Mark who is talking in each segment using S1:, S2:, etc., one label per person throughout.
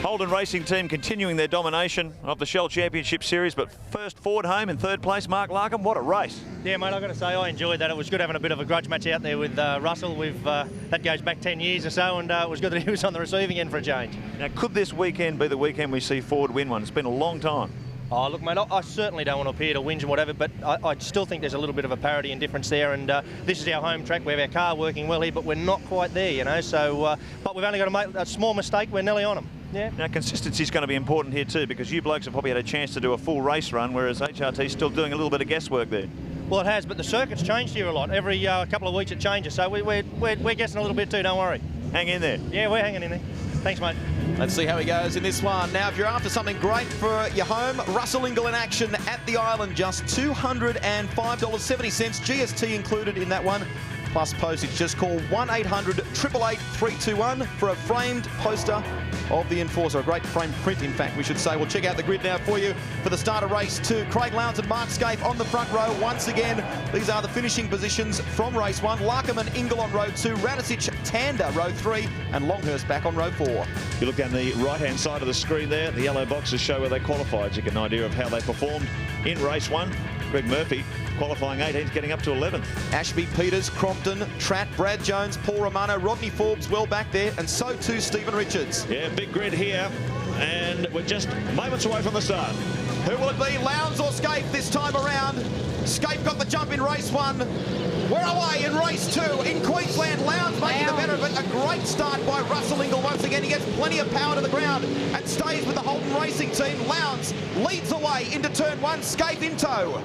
S1: Holden Racing Team continuing their domination of the Shell Championship Series, but first Ford home in third place, Mark Larkham. What a race.
S2: Yeah, mate, I've got to say I enjoyed that. It was good having a bit of a grudge match out there with Russell. That goes back 10 years or so, and it was good that he was on the receiving end for a change.
S1: Now, could this weekend be the weekend we see Ford win one? It's been a long time.
S2: Oh, look, mate, I certainly don't want to appear to whinge and whatever, but I still think there's a little bit of a parity and difference there, and this is our home track. We have our car working well here, but we're not quite there, you know, so, but we've only got to make a small mistake. We're nearly on them. Yeah. Now,
S1: consistency is going to be important here too, because you blokes have probably had a chance to do a full race run, whereas HRT's still doing a little bit of guesswork there.
S2: Well, it has, but the circuit's changed here a lot. Every couple of weeks it changes, so we're guessing a little bit too, don't worry.
S1: Hang in there.
S2: Yeah, we're hanging in there. Thanks, mate.
S3: Let's see how he goes in this one. Now, if you're after something great for your home, Russell Ingall in action at the Island, just $205.70, GST included in that one, plus postage. Just call 1-800-888-321 for a framed poster of the Enforcer. A great frame print, in fact, we should say. We'll check out the grid now for you for the start of race 2. Craig Lowndes and Mark Scape on the front row. Once again, these are the finishing positions from race 1. Larkham and Ingall on row 2. Radicic, Tander, row 3. And Longhurst back on row 4.
S1: You look down the right-hand side of the screen there. The yellow boxes show where they qualified. You get an idea of how they performed in race 1. Greg Murphy qualifying 18th, getting up to 11th.
S3: Ashby, Peters, Crompton, Tratt, Brad Jones, Paul Romano, Rodney Forbes well back there, and so too Stephen Richards.
S1: Yeah, big grid here, and we're just moments away from the start.
S3: Who will it be, Lowndes or Scape this time around? Scape got the jump in race 1. We're away in race 2 in Queensland. Lowndes making the better of it. A great start by Russell Ingall. Once again, he gets plenty of power to the ground and stays with the Holden Racing Team. Lowndes leads away into turn 1. Scape in tow.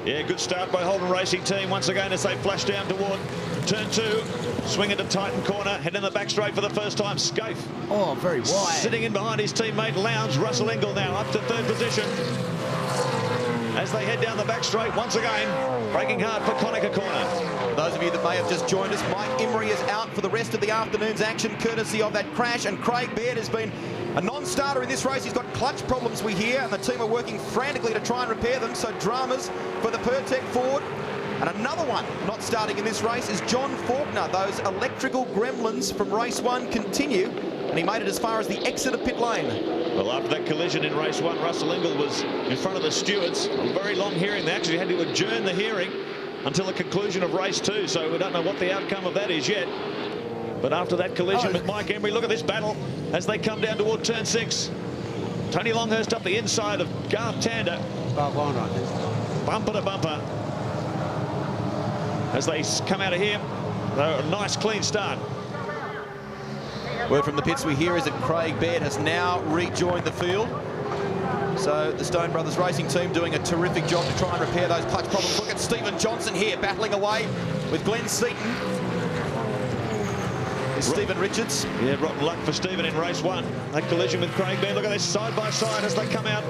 S1: Yeah, good start by Holden Racing Team once again as they flash down toward turn 2. Swing into Titan corner, head in the back straight for the first time. Scafe.
S4: Oh, very wide.
S1: Sitting in behind his teammate Lowndes. Russell Ingall now up to 3rd position. As they head down the back straight once again, braking hard for Conacher corner.
S3: For those of you that may have just joined us, Mike Emery is out for the rest of the afternoon's action, courtesy of that crash, and Craig Baird has been a non-starter in this race. He's got clutch problems, we hear, and the team are working frantically to try and repair them, so dramas for the Pertec Ford. And another one not starting in this race is John Faulkner. Those electrical gremlins from race 1 continue, and he made it as far as the exit of pit lane.
S1: Well, after that collision in race 1, Russell Ingall was in front of the stewards. A very long hearing. They actually had to adjourn the hearing until the conclusion of race 2, so we don't know what the outcome of that is yet. But after that collision with Mike Emery, look at this battle as they come down toward turn 6. Tony Longhurst up the inside of Garth Tander. Bumper to bumper. As they come out of here, a nice clean start.
S3: Word from the pits we hear is that Craig Baird has now rejoined the field. So the Stone Brothers Racing Team doing a terrific job to try and repair those clutch problems. Look at Stephen Johnson here battling away with Glenn Seaton. Stephen Richards.
S1: Yeah, rotten luck for Stephen in race 1. That collision with Craig Baird. Look at this side by side as they come out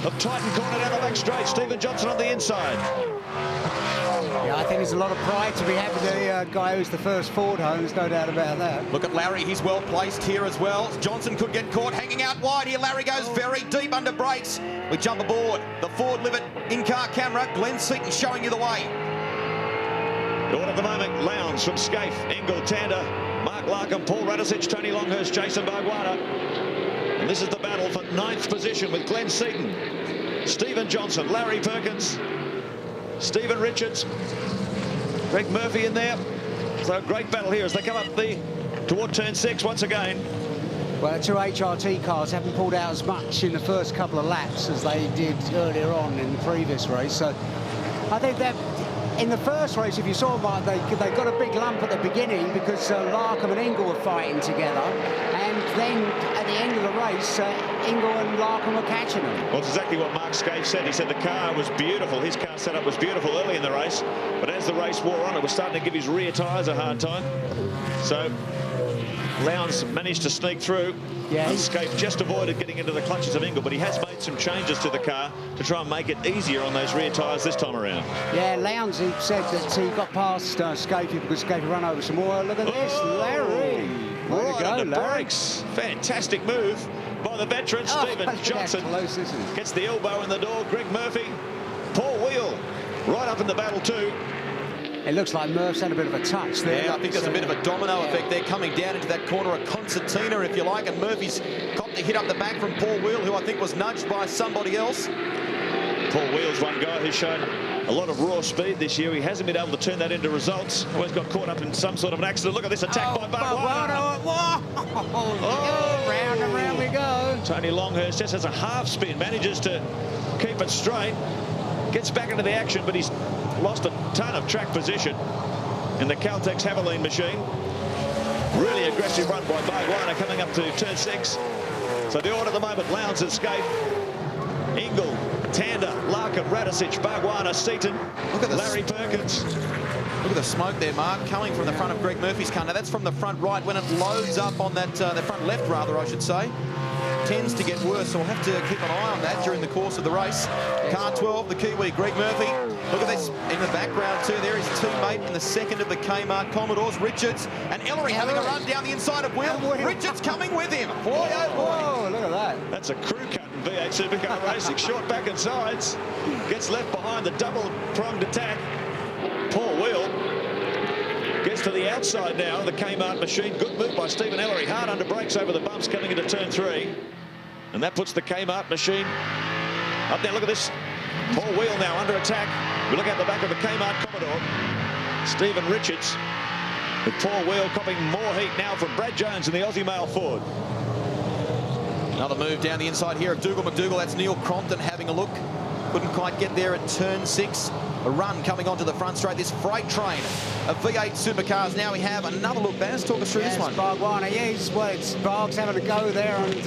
S1: of Titan corner down the back straight. Stephen Johnson on the inside.
S4: Yeah, I think there's a lot of pride to be having the guy who's the first Ford home. There's no doubt about that.
S3: Look at Larry. He's well placed here as well. Johnson could get caught hanging out wide here. Larry goes very deep under brakes. We jump aboard. The Ford Livet in-car camera. Glenn Seaton showing you the way.
S1: Going at the moment, Lowndes from Scafe, Ingall, Tander, Mark Larkham, Paul Radicic, Tony Longhurst, Jason Barguana. And this is the battle for 9th position with Glenn Seaton, Stephen Johnson, Larry Perkins, Stephen Richards, Greg Murphy in there. So a great battle here as they come up toward turn 6 once again.
S4: Well, the 2 HRT cars haven't pulled out as much in the first couple of laps as they did earlier on in the previous race. So I think that in the first race, if you saw them, they got a big lump at the beginning because Larkham and Ingall were fighting together. And then at the end of the race, Ingall and Larkham were catching them.
S1: Well, it's exactly what Mark Scafe said. He said the car was beautiful. His car setup was beautiful early in the race. But as the race wore on, it was starting to give his rear tyres a hard time. So Lowndes managed to sneak through.
S4: Yeah,
S1: and Scafe just avoided getting into the clutches of Ingall, but he has made some changes to the car to try and make it easier on those rear tyres this time around.
S4: Yeah, Lowndes, he said that he got past Scafe because Scafe ran over some more. Look at this, Larry.
S1: Right on the brakes. Fantastic move by the veteran, Stephen Johnson.
S4: Close, isn't it?
S1: Gets the elbow in the door. Greg Murphy, Paul Wheel, right up in the battle too.
S4: It looks like Murph's had a bit of a touch there.
S3: Yeah, I think there's a bit of a domino effect there coming down into that corner of Concertina, if you like, and Murphy's copped a hit up the back from Paul Wheel, who I think was nudged by somebody else.
S1: Paul Wheel's one guy who's shown a lot of raw speed this year. He hasn't been able to turn that into results. Always got caught up in some sort of an accident. Look at this attack by Barguana.
S4: Oh, round and round we go.
S1: Tony Longhurst just has a half spin, manages to keep it straight, gets back into the action, but he's lost a ton of track position in the Caltex Haviline machine. Really aggressive run by Barguana coming up to turn 6. So the order at the moment: Lowndes and Scaife, Ingle, Tander, Larkin, Radicic, Barguana, Seaton, Larry Perkins.
S3: Look at the smoke there, Mark, coming from the front of Greg Murphy's car. Now that's from the front right. When it loads up on that, the front left rather, I should say, tends to get worse, so we'll have to keep an eye on that during the course of the race. Car 12, the Kiwi, Greg Murphy. Look at this in the background too. There is teammate in the second of the Kmart Commodores, Richards, and Ellery having a run down the inside of Will. Richards coming with him. Boy, oh boy.
S4: Oh, look at that.
S1: That's a crew cut in V8 Supercar Racing. Short back and sides. Gets left behind the double-pronged attack. Paul Wheel gets to the outside now. The Kmart machine. Good move by Stephen Ellery. Hard under brakes over the bumps coming into turn 3. And that puts the Kmart machine up there. Look at this. Paul Wheel now under attack. We look at the back of the Kmart Commodore. Stephen Richards with Paul Wheel copping more heat now from Brad Jones in the Aussie Mail Ford.
S3: Another move down the inside here of Dougal McDougall. That's Neil Crompton having a look. Couldn't quite get there at turn 6. A run coming onto the front straight. This freight train of V8 Supercars. Now we have another look. Baz, talk us through this one.
S4: Barguana, it's Barg's having a go there, and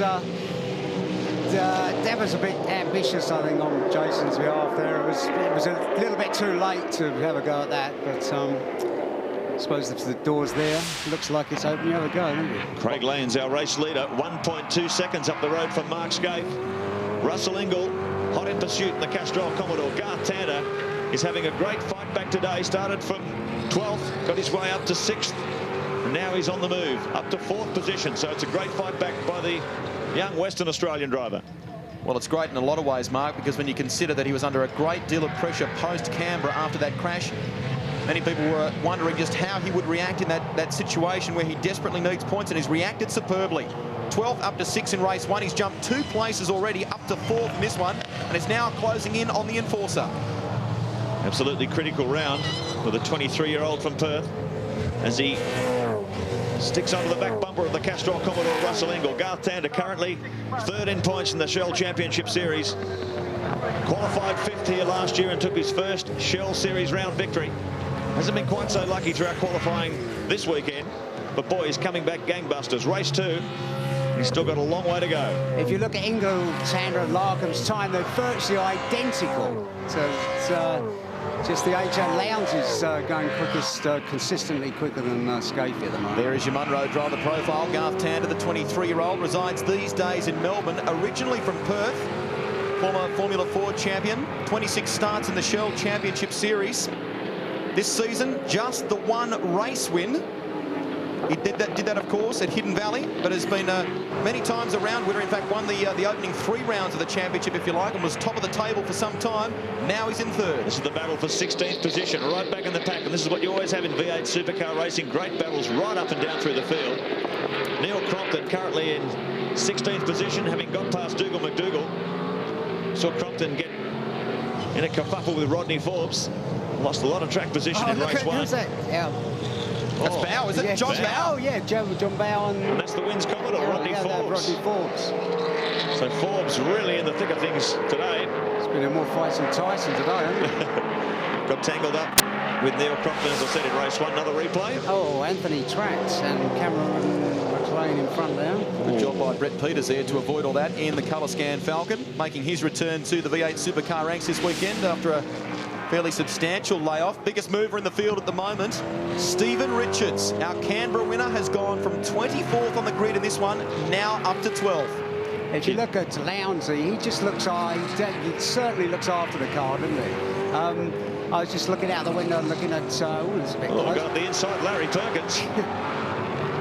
S4: that was a bit ambitious, I think, on Jason's behalf there. It was a little bit too late to have a go at that, but I suppose if the door's there, looks like it's open, you have a go, don't you?
S1: Craig Lane's our race leader. 1.2 seconds up the road from Mark Scaife. Russell Ingle, hot in pursuit in the Castrol Commodore. Garth Tanner is having a great fight back today. Started from 12th, got his way up to 6th. And now he's on the move, up to 4th position. So it's a great fight back by the young Western Australian driver.
S3: Well, it's great in a lot of ways, Mark, because when you consider that he was under a great deal of pressure post-Canberra after that crash, many people were wondering just how he would react in that situation where he desperately needs points, and he's reacted superbly. 12th up to 6th in race 1. He's jumped 2 places already, up to 4th in this one, and is now closing in on the Enforcer.
S1: Absolutely critical round for the 23-year-old from Perth as he sticks onto the back bumper of the Castrol Commodore Russell Ingle. Garth Tanner currently 3rd in points in the Shell Championship Series. Qualified 5th here last year and took his first Shell Series round victory. Hasn't been quite so lucky throughout qualifying this weekend, but boy, he's coming back gangbusters. Race 2, he's still got a long way to go.
S4: If you look at Ingle, Tander and Larkham's time, they're virtually identical. So it's just the HL Lowndes is going quickest, consistently quicker than Scaife at the moment.
S3: There is your Munro driver profile. Garth Tanner, the 23-year-old, resides these days in Melbourne, originally from Perth. Former Formula Ford champion, 26 starts in the Shell Championship Series. This season, just the 1 race win. He did that, of course, at Hidden Valley, but has been many times a round winner. In fact, won the opening 3 rounds of the championship, if you like, and was top of the table for some time. Now he's in 3rd.
S1: This is the battle for 16th position, right back in the pack, and this is what you always have in V8 Supercar Racing. Great battles right up and down through the field. Neil Crompton currently in 16th position, having got past Dougal McDougall. Saw Crompton get in a kerfuffle with Rodney Forbes. Lost a lot of track position in race 1.
S4: Who's that? Yeah.
S3: That's Bow, is it?
S4: Yeah,
S3: John Bow?
S4: Oh, yeah, John Bow
S1: And that's the wins Commodore, Rodney Forbes.
S4: Rodney Forbes.
S1: So Forbes really in the thick of things today.
S4: It's been in more fights than Tyson today, hasn't it?
S1: Got tangled up with Neil Crompton, as I said, in race 1. Another replay.
S4: Oh, Anthony Tratt and Cameron McLean in front there.
S3: Good job by Brett Peters there to avoid all that in the colour scan Falcon, making his return to the V8 Supercar ranks this weekend after a fairly substantial layoff. Biggest mover in the field at the moment, Stephen Richards. Our Canberra winner has gone from 24th on the grid in this one, now up to 12th.
S4: If you look at Lowndes, he just looks, he certainly looks after the car, doesn't he? I was just looking out the window and looking at, it's a bit close.
S1: Got the inside, Larry Perkins.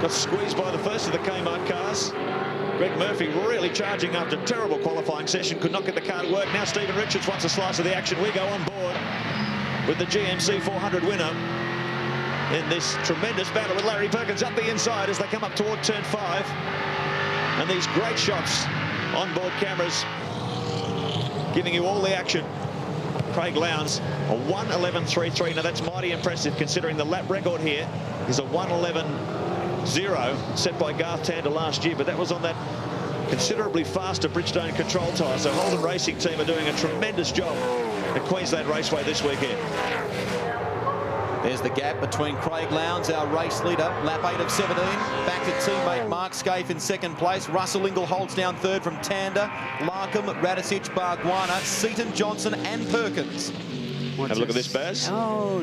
S1: Got squeezed by the first of the Kmart cars. Greg Murphy really charging after a terrible qualifying session, could not get the car to work. Now Stephen Richards wants a slice of the action. We go on board with the GMC 400 winner. in this tremendous battle with Larry Perkins up the inside as they come up toward turn 5. And these great shots on board cameras giving you all the action. Craig Lowndes, a 1:11.33. Now that's mighty impressive considering the lap record here is a 1:11.0 set by Garth Tanner last year, but that was on that considerably faster Bridgestone control tyre. So Holden Racing team are doing a tremendous job at Queensland Raceway this weekend.
S3: There's the gap between Craig Lowndes, our race leader, lap 8 of 17. Back to teammate Mark Scaife in second place. Russell Ingall holds down third from Tander, Larkham, Radicic, Bargwanna, Seaton, Johnson and Perkins.
S1: Have a look at this, Baz.
S4: Oh,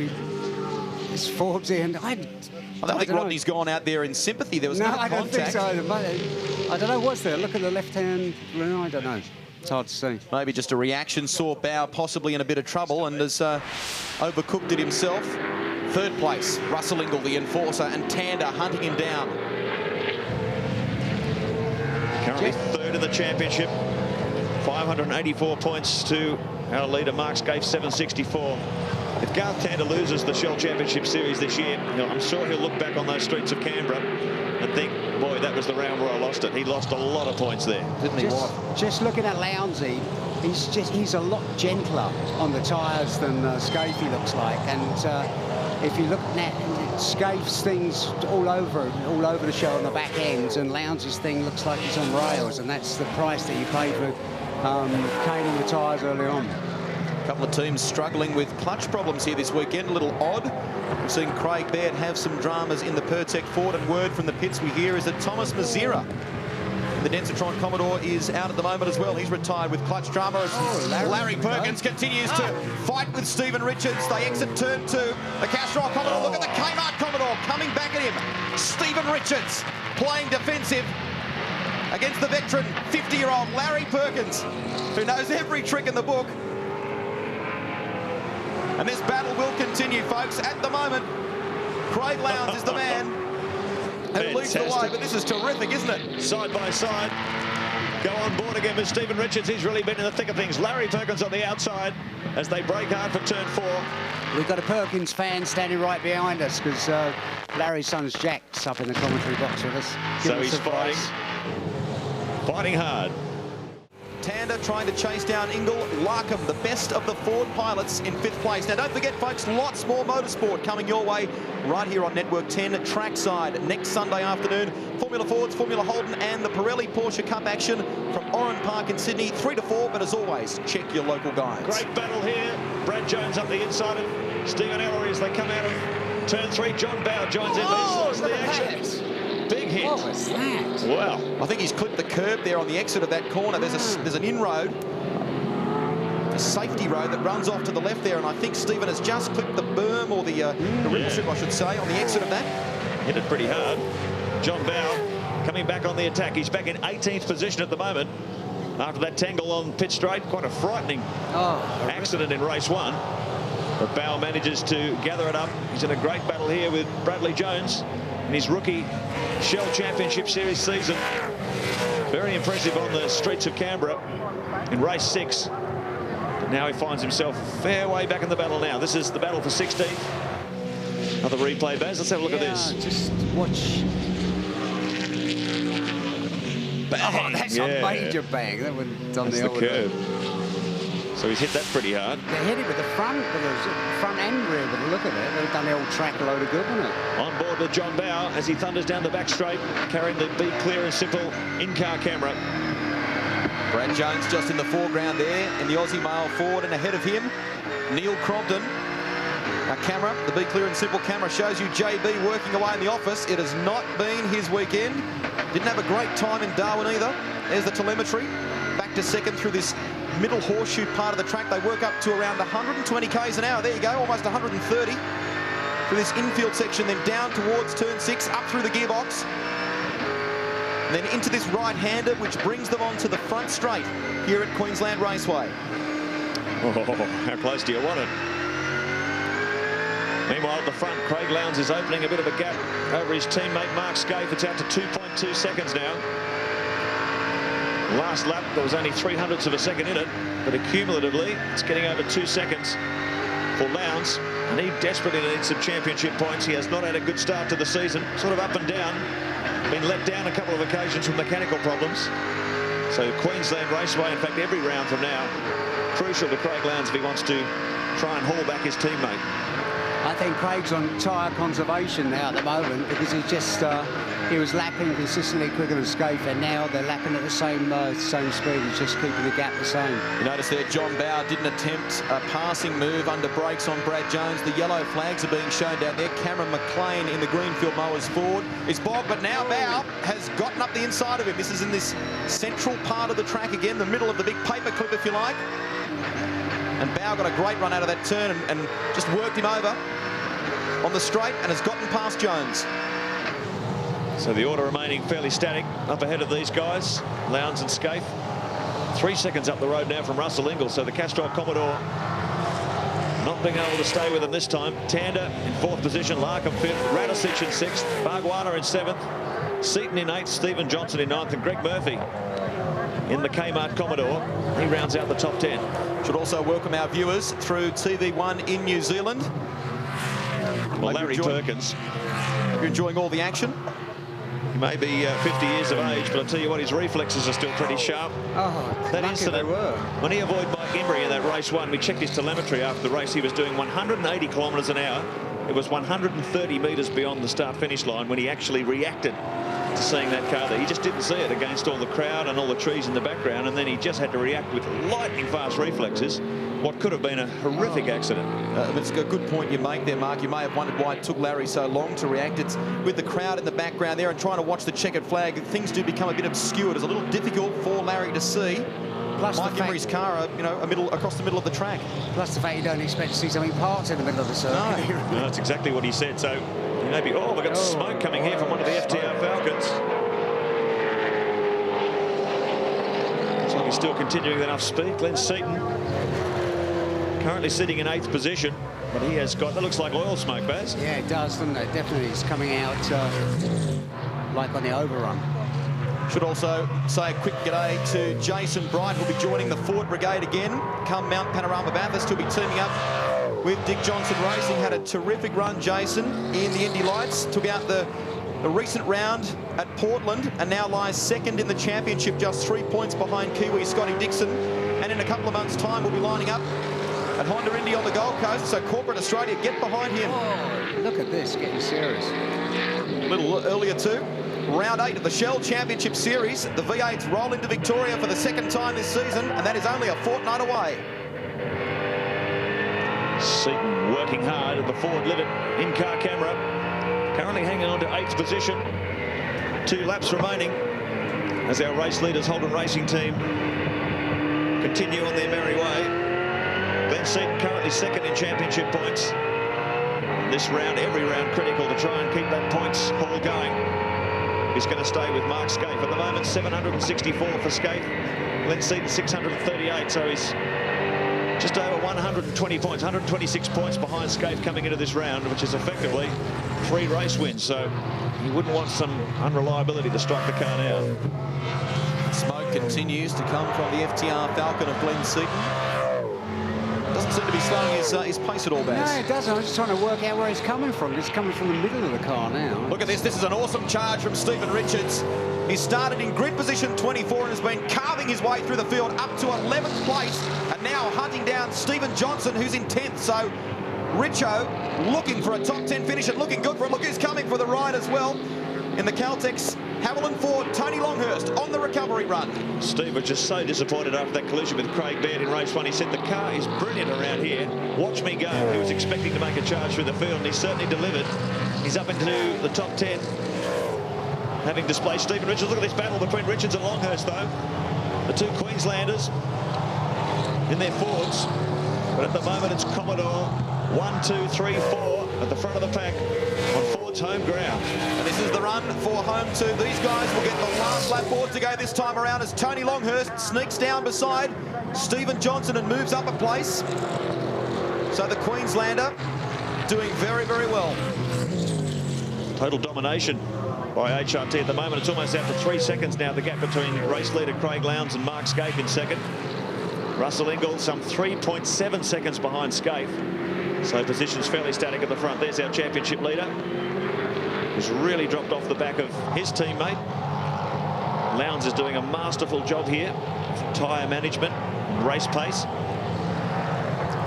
S4: it's Forbesy and
S3: I don't think Rodney's gone out there in sympathy. There was no contact.
S4: I don't think so. I don't know what's there. Look at the left hand. I don't know. It's hard to see.
S3: Maybe just a reaction. Saw Bow possibly in a bit of trouble and has overcooked it himself. Third place, Russell Ingall, the enforcer, and Tander hunting him down.
S1: Currently third in the championship. 584 points to our leader, Mark Scaife, 764. If Garth Tanner loses the Shell Championship Series this year, I'm sure he'll look back on those streets of Canberra and think, boy, that was the round where I lost it. He lost a lot of points there, didn't he?
S4: Just looking at Lowndesy, he's a lot gentler on the tyres than Scaife looks like, and if you look at Scaife's things all over the show on the back ends, and Lowndes' thing looks like it's on rails, and that's the price that you pay for caning the tyres early on.
S3: A couple of teams struggling with clutch problems here this weekend. A little odd. We've seen Craig Baird have some dramas in the Pertec Ford, and word from the pits we hear is that Thomas Mazira, the Densitron Commodore, is out at the moment as well. He's retired with clutch drama. Larry Perkins continues to fight with Stephen Richards. They exit turn 2. The Castrol Commodore, look at the Kmart Commodore coming back at him. Stephen Richards playing defensive against the veteran 50-year-old Larry Perkins, who knows every trick in the book. And this battle will continue, folks. At the moment, Craig Lowndes is the man who leads the way, but this is terrific, isn't it?
S1: Side by side. Go on board again with Stephen Richards. He's really been in the thick of things. Larry Perkins on the outside as they break hard for turn 4.
S4: We've got a Perkins fan standing right behind us because Larry's son's Jack's up in the commentary box with us.
S1: So he's fighting hard.
S3: Tander trying to chase down Ingall. Larkham, the best of the Ford pilots, in 5th place. Now, don't forget, folks, lots more motorsport coming your way right here on Network 10, trackside, next Sunday afternoon. Formula Fords, Formula Holden, and the Pirelli Porsche Cup action from Oran Park in Sydney, 3 to 4. But as always, check your local guides.
S1: Great battle here. Brad Jones up the inside of Stephen Ellery as they come out of turn 3. John Bow joins in. He's the action. Big hit.
S4: What was that?
S1: Wow.
S3: I think he's clipped the curb there on the exit of that corner. There's an in-road, a safety road that runs off to the left there, and I think Stephen has just clipped the berm, or the rim strip, I should say, on the exit of that.
S1: Hit it pretty hard. John Bow coming back on the attack. He's back in 18th position at the moment after that tangle on pit straight. Quite a frightening accident in race 1. But Bow manages to gather it up. He's in a great battle here with Bradley Jones in his rookie Shell Championship Series season. Very impressive on the streets of Canberra in race 6. But now he finds himself a fair way back in the battle now. This is the battle for 16th. Another replay, Baz. Let's have a look at this.
S4: Just watch.
S1: Bang.
S4: Oh, that's a major bang. That was on the
S1: curve. So he's hit that pretty hard.
S4: They hit it with the front and rear, but look at it. They've done the old track a load of good, haven't it?
S1: On board with John Bow as he thunders down the back straight, carrying the Be Clear and Simple in-car camera.
S3: Brad Jones just in the foreground there in the Aussie Mail Ford, and ahead of him, Neil Crompton. Our camera, the Be Clear and Simple camera, shows you JB working away in the office. It has not been his weekend. Didn't have a great time in Darwin either. There's the telemetry. Back to second through this middle horseshoe part of the track. They work up to around 120 k's an hour. There you go, almost 130 through this infield section, then down towards turn 6, up through the gearbox, and then into this right-hander, which brings them onto the front straight here at Queensland Raceway.
S1: Oh, how close do you want it? Meanwhile, at the front, Craig Lowndes is opening a bit of a gap over his teammate Mark Scaife. It's out to 2.2 seconds now. Last lap, there was only 0.03 of a second in it, but accumulatively, it's getting over 2 seconds. for Lowndes, and he desperately needs some championship points. He has not had a good start to the season, sort of up and down, been let down a couple of occasions from mechanical problems. So Queensland Raceway, in fact every round from now, crucial to Craig Lowndes if he wants to try and haul back his teammate.
S4: I think Craig's on tyre conservation now at the moment, because he just he was lapping consistently quicker than Scaife, and now they're lapping at the same speed. He's just keeping the gap the same.
S3: You notice there John Bowe didn't attempt a passing move under brakes on Brad Jones. The yellow flags are being shown down there. Cameron McLean in the Greenfield mowers forward is bogged, but now Bowe has gotten up the inside of him. This is in this central part of the track again, the middle of the big paperclip, if you like. And Bowe got a great run out of that turn and just worked him over on the straight and has gotten past Jones.
S1: So the order remaining fairly static up ahead of these guys, Lowndes and Scaife. 3 seconds up the road now from Russell Ingall. So the Castrol Commodore not being able to stay with him this time. Tander in 4th position, Larkham 5th, Radicic in 6th, Bargwanna in 7th, Seaton in 8th, Stephen Johnson in 9th, and Greg Murphy in the Kmart Commodore. He rounds out the top 10.
S3: Should also welcome our viewers through TV1 in New Zealand.
S1: Well, Larry Perkins.
S3: You're enjoying all the action?
S1: He may be 50 years of age, but I'll tell you what, his reflexes are still pretty sharp.
S4: Oh,
S1: that incident, when he avoided Mike Embry in that race 1, we checked his telemetry after the race. He was doing 180 kilometres an hour. It was 130 metres beyond the start-finish line when he actually reacted to seeing that car there. He just didn't see it against all the crowd and all the trees in the background, and then he just had to react with lightning-fast reflexes. What could have been a horrific accident.
S3: It's a good point you make there, Mark. You may have wondered why it took Larry so long to react. It's with the crowd in the background there and trying to watch the checkered flag, things do become a bit obscured. It's a little difficult for Larry to see. Plus Mike Embry's car, you know, across the middle of the track.
S4: Plus the fact you don't expect to see something parked in the middle of the circuit.
S1: No, that's exactly what he said. So maybe, we've got smoke coming here from one of the FTR Falcons. Looks like he's still continuing with enough speed. Glenn Seaton currently sitting in 8th position, but he has got, that looks like oil smoke, Baz.
S4: Yeah, it does, doesn't it? Definitely, it's coming out like on the overrun.
S3: Should also say a quick g'day to Jason Bright, who'll be joining the Ford Brigade again come Mount Panorama Bathurst. He'll be teaming up with Dick Johnson Racing. Had a terrific run, Jason, in the Indy Lights. Took out the recent round at Portland and now lies 2nd in the championship, just 3 points behind Kiwi Scotty Dixon. And in a couple of months' time, we'll be lining up at Honda Indy on the Gold Coast. So Corporate Australia, get behind him.
S4: Oh, look at this, getting serious.
S3: A little earlier too. Round 8 of the Shell Championship Series. The V8s roll into Victoria for the 2nd time this season, and that is only a fortnight away.
S1: Seaton working hard at the Ford Livet in-car camera. Currently hanging on to 8th position. 2 laps remaining as our race leaders, Holden Racing Team, continue on their merry way. Glenn Seaton currently 2nd in championship points. This round, every round, critical to try and keep that points haul going. He's going to stay with Mark Scaife. At the moment, 764 for Scaife. Glenn Seaton, 638. So he's just over 120 points, 126 points behind Scaife coming into this round, which is effectively 3 race wins. So you wouldn't want some unreliability to strike the car now.
S3: Smoke continues to come from the FTR Falcon of Glenn Seaton. Doesn't seem to be slowing his pace at all, Baz.
S4: No, it doesn't. I'm just trying to work out where he's coming from. He's coming from the middle of the car now.
S3: Look at this. This is an awesome charge from Stephen Richards. He started in grid position 24 and has been carving his way through the field up to 11th place, and now hunting down Stephen Johnson, who's in 10th. So Richo looking for a top 10 finish and looking good for him. Look who's coming for the ride as well in the Caltex Haviland Ford. Tony Longhurst on the recovery run. Steve was just so disappointed after that collision with Craig Baird in race 1. He said, the car is brilliant around here. Watch me go. He was expecting to make a charge through the field, and he certainly delivered. He's up into the top 10, having displaced Stephen Richards. Look at this battle between Richards and Longhurst, though. The 2 Queenslanders in their Fords. But at the moment, it's Commodore 1, 2, 3, 4 at the front of the pack on Ford's home ground. And this is the run for home 2. These guys will get the last lap board to go this time around as Tony Longhurst sneaks down beside Stephen Johnson and moves up a place. So the Queenslander doing very, very well. Total domination by HRT at the moment. It's almost out to 3 seconds now, the gap between race leader Craig Lowndes and Mark Scaife in 2nd. Russell Ingall some 3.7 seconds behind Scaife.
S1: So position's fairly static at the front. There's our championship leader, who's really dropped off the back of his teammate. Lowndes is doing a masterful job here. Tyre management, race pace.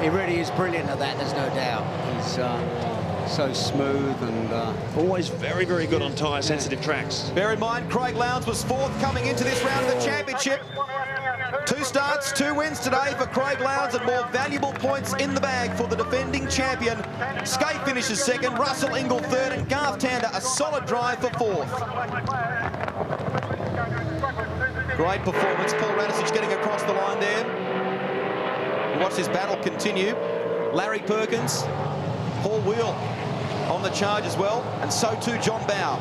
S4: He really is brilliant at that, there's no doubt. He's so smooth and...
S1: always very, very good on tyre-sensitive tracks.
S3: Bear in mind, Craig Lowndes was fourth coming into this round of the championship. 2 starts, 2 wins today for Craig Lowndes, and more valuable points in the bag for the defending champion. Skate finishes second, Russell Ingall third, and Garth Tanner a solid drive for fourth. Great performance. Paul Radisich getting across the line there. We'll watch this battle continue. Larry Perkins, Paul Wheel on the charge as well, and so too John Bowe.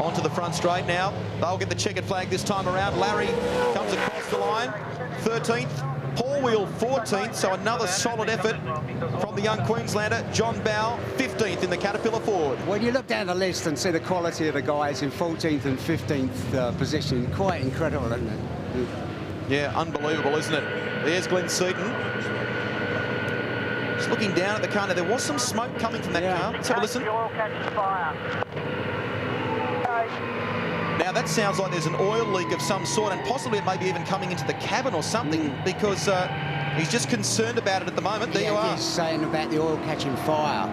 S3: Onto the front straight now. They'll get the checkered flag this time around. Larry comes across the line, 13th. Paul Wheel 14th, so another solid effort from the young Queenslander. John Bowe 15th in the Caterpillar Ford.
S4: When you look down the list and see the quality of the guys in 14th and 15th position, quite incredible, isn't it?
S3: Yeah, unbelievable, isn't it? There's Glenn Seaton. Just looking down at the car. Now, there was some smoke coming from that car. Let's have a listen. Now, that sounds like there's an oil leak of some sort, and possibly it may be even coming into the cabin or something, because he's just concerned about it at the moment. There you are.
S4: He's saying about the oil catching fire.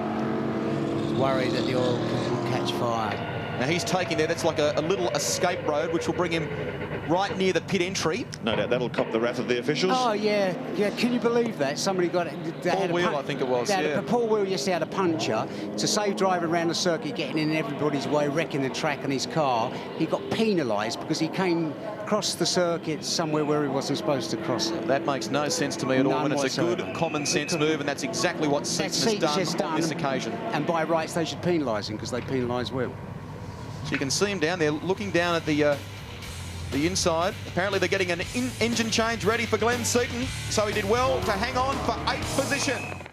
S4: He's worried that the oil will catch fire.
S3: Now, he's taking there. That's like a little escape road, which will bring him right near the pit entry.
S1: No doubt that'll cop the wrath of the officials.
S4: Oh, yeah. Can you believe that? Somebody got it.
S3: Paul Wheel, I think it was, yeah.
S4: Paul Wheel used to have a puncher to save driving around the circuit, getting in everybody's way, wrecking the track and his car. He got penalised because he came across the circuit somewhere where he wasn't supposed to cross it.
S3: That makes no sense to me at all,
S4: None
S3: and it's a
S4: whatsoever.
S3: good common sense move, and that's exactly what Seaton has done on this occasion.
S4: And by rights, they should penalise him because they penalise Wheel.
S3: So you can see him down there looking down at the inside. Apparently they're getting an engine change ready for Glenn Seaton, so he did well to hang on for 8th position.